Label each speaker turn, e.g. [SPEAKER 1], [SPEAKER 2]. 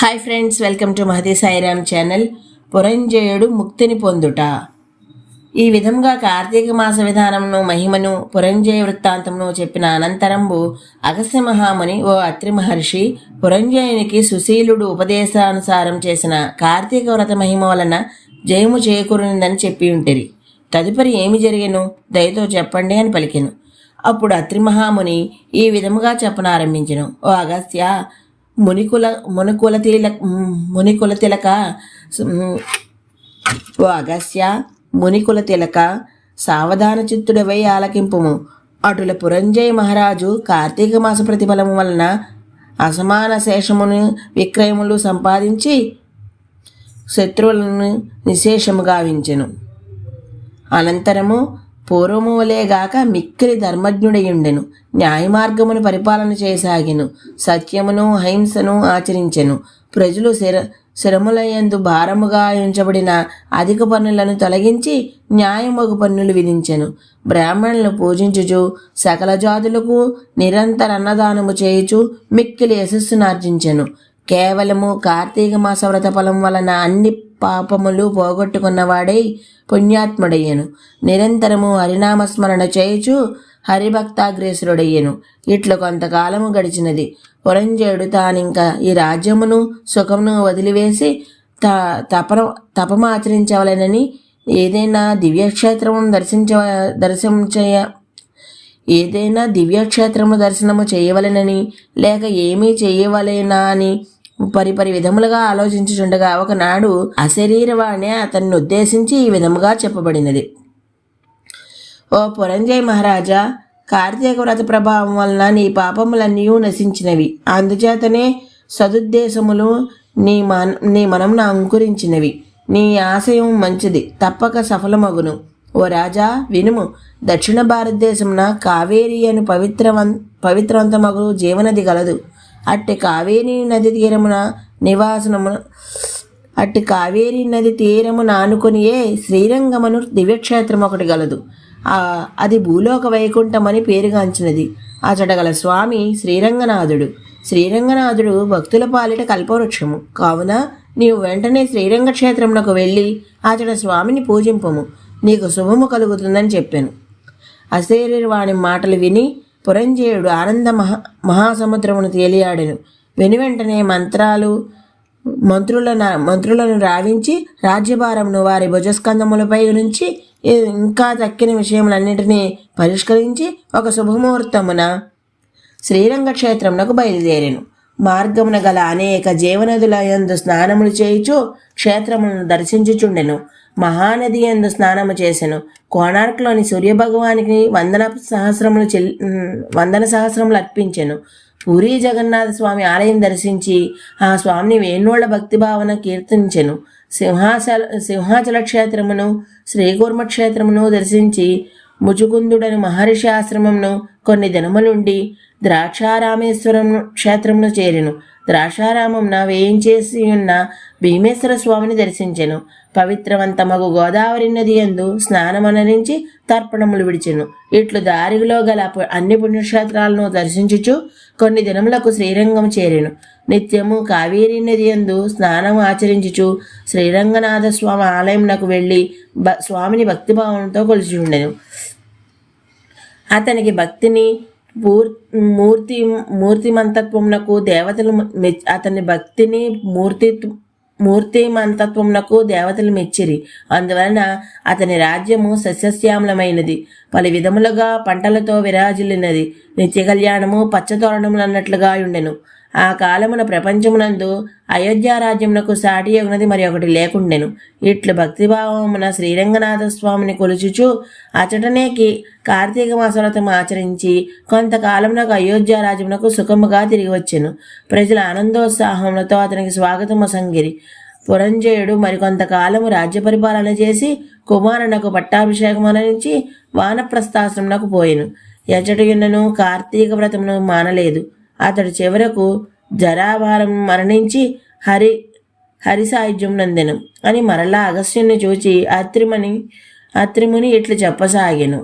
[SPEAKER 1] Hi friends, welcome to Mahathi Sairam channel. పురంజయుడు ముక్తిని పొందుట. ఈ విధంగా కార్తీక మాస విధానమును మహిమను పురంజయ వృత్తాంతమును చెప్పిన అనంతరంబు అగస్త్య మహాముని, ఓ అత్రి మహర్షి, పురంజయునికి సుశీలుడు ఉపదేశానుసారం చేసిన కార్తీక వ్రత మహిమ వలన జయము చేకూరినదని చెప్పి ఉంటిరి. తదుపరి ఏమి జరిగెను, దయతో చెప్పండి అని పలికెను. అప్పుడు అత్రి మహాముని ఈ విధముగా చెప్పనారంభించెను. ఓ అగస్త్య, మునికుల తిలక సావధాన చిత్తుడవై ఆలకింపుము. అటుల పురంజయ మహారాజు కార్తీక మాస ప్రతిఫలము వలన అసమాన శేషమును విక్రయములు సంపాదించి శత్రువులను నిశేషము గావించెను. అనంతరము పూర్వము వలేగాక మిక్కిలి ధర్మజ్ఞుడయుండెను. న్యాయమార్గమును పరిపాలన చేయసాగెను. సత్యమును అహింసను ఆచరించెను. ప్రజలు శరములయందు భారముగా ఉంచబడిన అధిక పన్నులను తొలగించి న్యాయమగు పన్నులు విధించెను. బ్రాహ్మణులను పూజించుచు సకల జాతులకు నిరంతర అన్నదానము చేయుచు మిక్కిలి యశస్సునార్జించెను. కేవలము కార్తీక మాస వ్రత ఫలం వలన అన్ని పాపములు పోగొట్టుకున్నవాడై పుణ్యాత్ముడయ్యను. నిరంతరము హరినామస్మరణ చేయుచు హరిభక్తాగ్రేసురుడయ్యను. ఇట్లా కొంతకాలము గడిచినది. పురంజయుడు తానింక ఈ రాజ్యమును సుఖమును వదిలివేసి తపమాచరించవలెనని ఏదైనా దివ్యక్షేత్రము దర్శనము చేయవలెనని లేక ఏమీ చేయవలెనా అని పరిపరి విధములుగా ఆలోచించుచుండగా ఒకనాడు అశరీరవాణి అతన్ని ఉద్దేశించి ఈ విధముగా చెప్పబడినది. ఓ పురంజయ మహారాజా, కార్తీక వ్రత ప్రభావం వలన నీ పాపములన్నీ నశించినవి. అందుచేతనే సదుద్దేశములు నీ మనమున అంకురించినవి. నీ ఆశయం మంచిది, తప్పక సఫలమగును. ఓ రాజా, వినుము. దక్షిణ భారతదేశమున కావేరి అని పవిత్రవంతమగు జీవనది గలదు. అట్టి కావేరీ నది తీరమున ఆనుకొనియే శ్రీరంగమను దివ్యక్షేత్రం ఒకటి గలదు. అది భూలోక వైకుంఠమని పేరుగాంచినది. అచట గల స్వామి శ్రీరంగనాథుడు. శ్రీరంగనాథుడు భక్తుల పాలిట కల్పవృక్షము. కావున నీవు వెంటనే శ్రీరంగ క్షేత్రమునకు వెళ్ళి అచట స్వామిని పూజింపము. నీకు శుభము కలుగుతుందని చెప్పాను. అశరీరవాణి మాటలు విని పురంజయుడు ఆనంద మహాసముద్రమును తేలియాడెను. వెనువెంటనే మంత్రులను రావించి రాజ్యభారమును వారి భుజస్కంధములపై నుంచి ఇంకా తక్కిన విషయములన్నింటినీ పరిష్కరించి ఒక శుభముహూర్తమున శ్రీరంగ క్షేత్రమునకు బయలుదేరెను. మార్గమున గల అనేక జీవనదుల యందు స్నానములు చేయుచు క్షేత్రములను దర్శించుచుండెను. మహానది యందు స్నానము చేసెను. కోణార్క్లోని సూర్యభగవానికి వందన సహస్రములు అర్పించెను. పూరీ జగన్నాథ స్వామి ఆలయం దర్శించి ఆ స్వామిని వేణోళ్ల భక్తిభావన కీర్తించెను. సింహాచల క్షేత్రమును శ్రీకూర్మ క్షేత్రమును దర్శించి ముచుకుందుడని మహర్షి ఆశ్రమమును కొన్ని దినములుండి ద్రాక్షారామేశ్వరం క్షేత్రమును చేరెను. ద్రాక్షారామమున వేయించేసి ఉన్న భీమేశ్వర స్వామిని దర్శించెను. పవిత్రవంతమగు గోదావరి నది యందు స్నానమనరించి తర్పణములు విడిచెను. ఇట్లు దారిలో గల అన్ని పుణ్యక్షేత్రాలను దర్శించుచు కొన్ని దినములకు శ్రీరంగం చేరెను. నిత్యము కావేరీ నది యందు స్నానము ఆచరించుచు శ్రీరంగనాథ స్వామి ఆలయమునకు వెళ్ళి స్వామిని భక్తిభావంతో కొలిచి ఉండెను. అతనికి భక్తిని మూర్తిమంతత్వమునకు దేవతలు మెచ్చిరి. అందువలన అతని రాజ్యము సస్యశ్యామలమైనది. పలు విధములుగా పంటలతో విరాజిల్లినది. నిత్య కళ్యాణము పచ్చతోరణములు అన్నట్లుగా ఉండెను. ఆ కాలమున ప్రపంచమునందు అయోధ్య రాజ్యమునకు సాటి అగునది మరి ఒకటి లేకుండెను. ఇట్లు భక్తిభావమున శ్రీరంగనాథ స్వామిని కొలుచుచు అచటనేకి కార్తీక మాసవ్రతం ఆచరించి కొంతకాలమునకు అయోధ్య రాజ్యమునకు సుఖముగా తిరిగి వచ్చెను. ప్రజల ఆనందోత్సాహములతో అతనికి స్వాగతము సంగిరి. పురంజయుడు మరికొంతకాలము రాజ్య పరిపాలన చేసి కుమారునకు పట్టాభిషేకం అనంచి వానప్రస్థాశ్రమునకు పోయెను. ఎచ్చటయున్నను కార్తీక వ్రతమును మానలేదు. అతడు చివరకు జరాభారం మరణించి హరి సాయుధ్యం నందెను అని మరలా అగస్త్యుని చూచి అత్రిముని ఇట్లు చెప్పసాగెను.